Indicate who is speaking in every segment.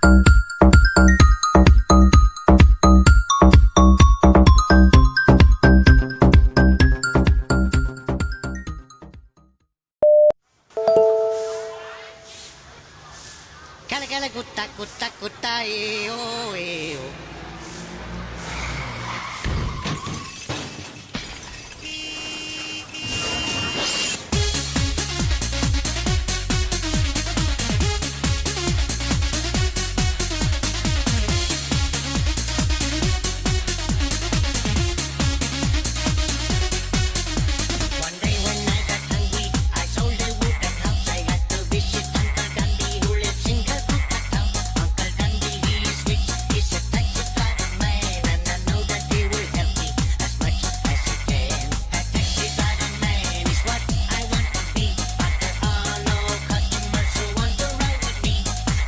Speaker 1: Cala cala gutta gutta gutta e oh. One day when I got hungry, I sold a wooden house. I had to visit Uncle Dundee who lives in Calcutta town. Uncle Dundee, he is rich, he's a taxi driver man, and I know that he will help me as much as he can. A taxi driver man is what I want to be. After all, no customers who want to ride with me.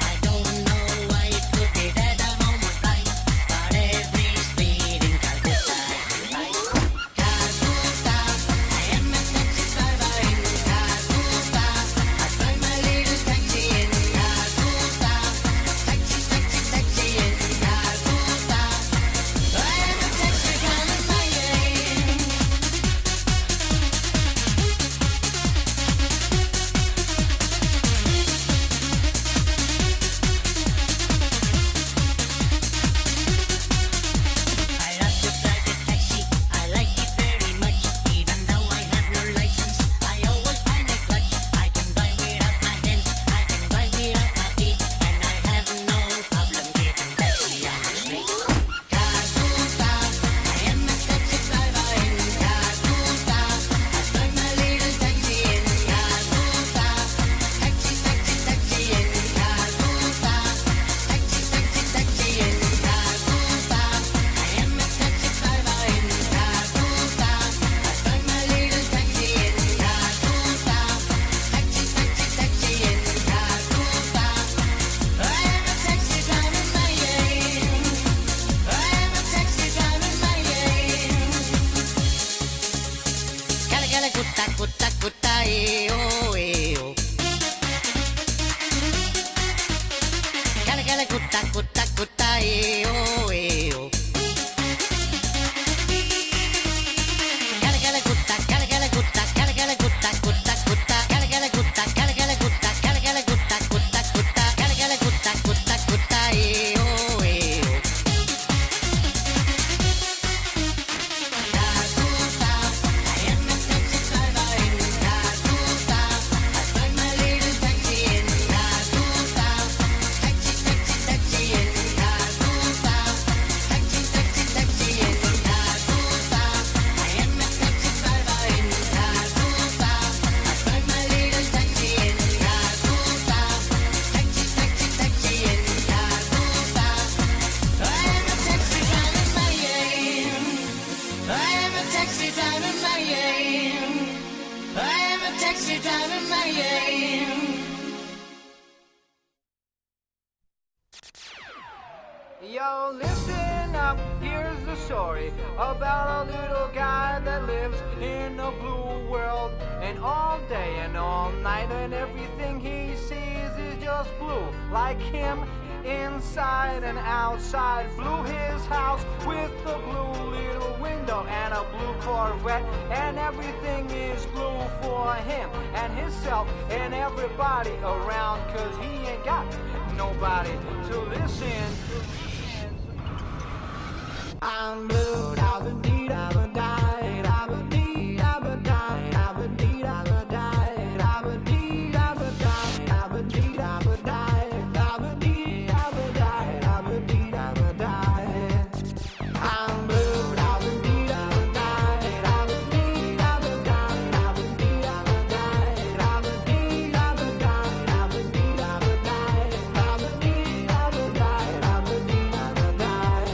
Speaker 1: I don't know why it could be that I'm almost blind, but every street in Calcutta is right. Calcutta, I am a taxi driver in Calcutta. I drive my little taxi in Calcutta. Taxi, taxi, taxi in Calcutta. I am a taxi driver, my aim. I love to drive a taxi, I like it very much. Even though I have no license, I always find a clutch. I can drive without my hands, I can drive without my feet, and I have no problem getting taxi on the street. Calcutta, I am a taxi driver in Calcutta. I drive my little taxi in Calcutta. Taxi, taxi, taxi in Calcutta. Taxi, taxi, taxi in Calcutta. I am a taxi driver in Calcutta. I drive my little taxi in Calcutta. Taxi, taxi, taxi in Calcutta. I am a taxi driver, my aim. I am a taxi driver, my aim. Cala cala gutta gutta gutta e oh e oh. Cala cala gutta gutta gutta e oh e oh. Cala cala gutta cala cala gutta cala cala gutta gutta gutta cala cala gutta cala cala gutta cala cala gutta gutta gutta cala cala gutta gutta gutta e oh e oh. Calcutta, I am a taxi driver in Calcutta. I drive my little taxi in Calcutta. Taxi, taxi, taxi in Calcutta. Taxi, taxi, taxi in Calcutta. I am a taxi driver in Calcutta. I drive my little taxi in Calcutta. Taxi, taxi, taxi in Calcutta. I am a taxi driver, my aim. I am a taxi driver, my aim. I am a taxi driver, my aim.
Speaker 2: Yo, listen up, here's the story about a little guy that lives in a blue world. And all day and all night, and everything he sees is just blue. Like him, inside and outside. Blue his house with a blue little window and a blue Corvette. And everything is blue for him and himself and everybody around. Cause he ain't got nobody to listen. I'm blue, I've been deed, I've been died, I've been deed, I've been died, I've been deed, I've been died, I've been deed, I've been died, I've been deed, I've been died, I've been deed, I've been died, I've been deed, I've been died. I'm blue, I've been deed, I've been died, I've been deed, I've been died, I've been deed, I've been died, I've been deed, I've been died, I've been deed, I've been died, I've been deed, I've been died, I've been deed, I've been died.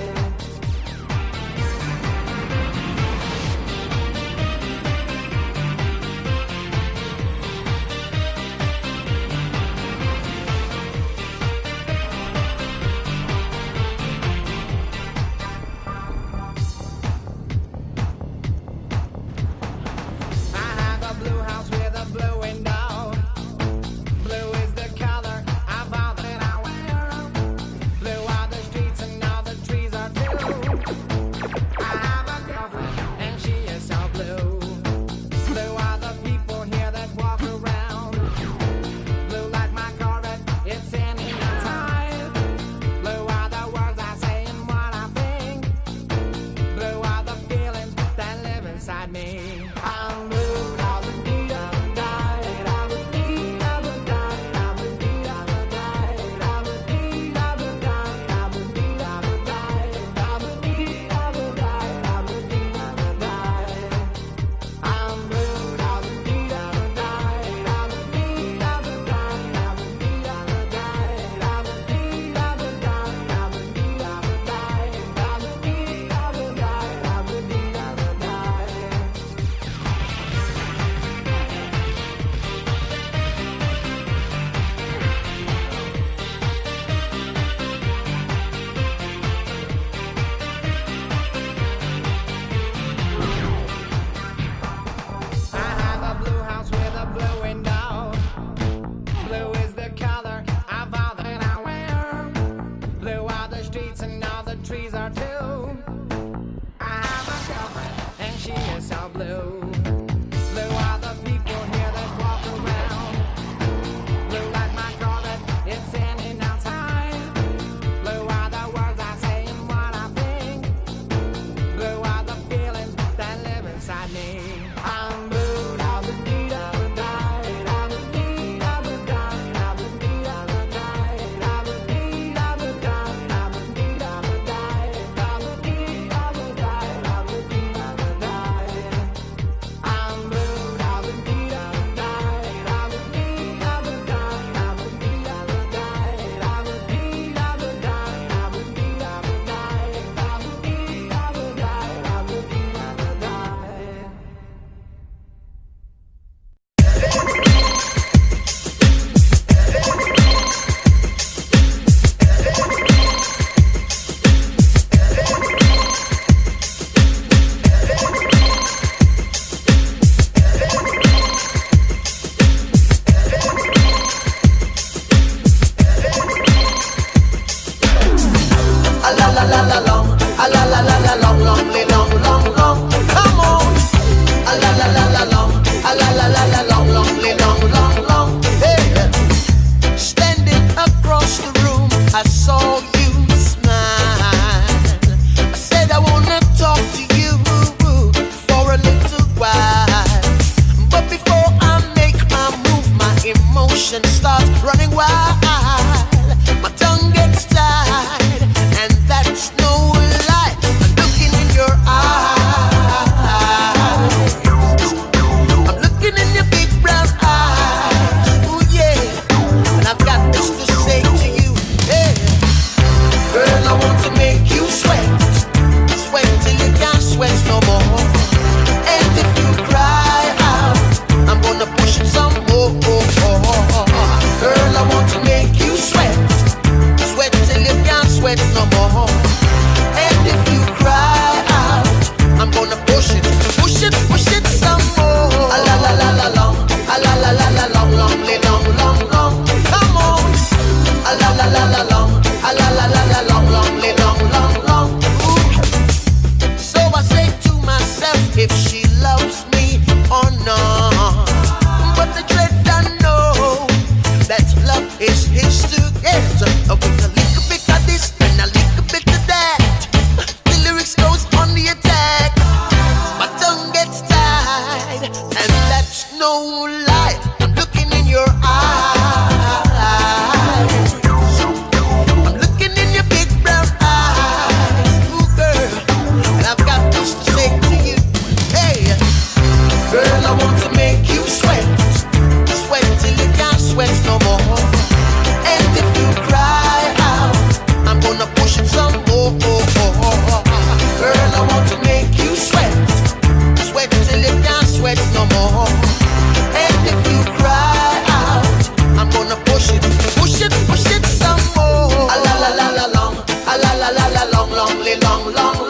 Speaker 2: trees are too. I have a girlfriend, and she is so blue. Blue are the people here that walk around. Blue like my Corvette, it's in and outside. Blue are the words I say and what I think. Blue are the feelings that live inside me. I'm blue, da ba dee da ba die, da ba dee da ba die, da ba dee da ba die, da ba dee da ba die, da ba dee da ba die, da ba dee da ba die, da ba dee da ba die. I'm blue, da ba dee da ba die, da ba dee da ba die, da ba dee da ba die, da ba dee da ba die, da ba dee da ba die, da ba dee da ba die, da ba dee da ba die.
Speaker 3: A la la la la long, a la la la la long, long, long, long, long. Come on. A la la la la long, a la la la la long, long, long, long, long. Hey. Standing across the room, I saw you smile. I said I wanna talk to you for a little while, but before I make my move, my emotions start running wild. My tongue gets tied, and that's no lie. I'm looking in your eyes. I'm looking in your big brown eyes. Ooh yeah, and I've got this to say to you. Hey, girl, I want to make you sweat, sweat till you can't sweat no more. And if you cry out, I'm gonna push it some more. Girl, I want to make you sweat, sweat till you can't sweat no more. And if you cry out, I'm gonna push it some more. A la la la la long, a la la la la long, long, long, long, long. Come on. A la la la la long, a la la la la long, long, long, long, long. Ooh. So I say to myself, if she loves me or not. But the dread I know that love is his to get. With a little bit of this and a little bit of that, the lyrics goes on the attack. My tongue gets tied, and that's no lie. I'm looking in your eyes. I'm looking in your big brown eyes. Ooh, girl, and I've got this to say to you. Hey, girl, I want to make you sweat, sweat till you can't sweat no more. And if you cry out, I'm gonna push it some more. Girl, I want to make you sweat, sweat till you can't sweat no more. And if you cry out, I'm gonna push it some more. A la la la la long, a la la la la long, long, long, long, long.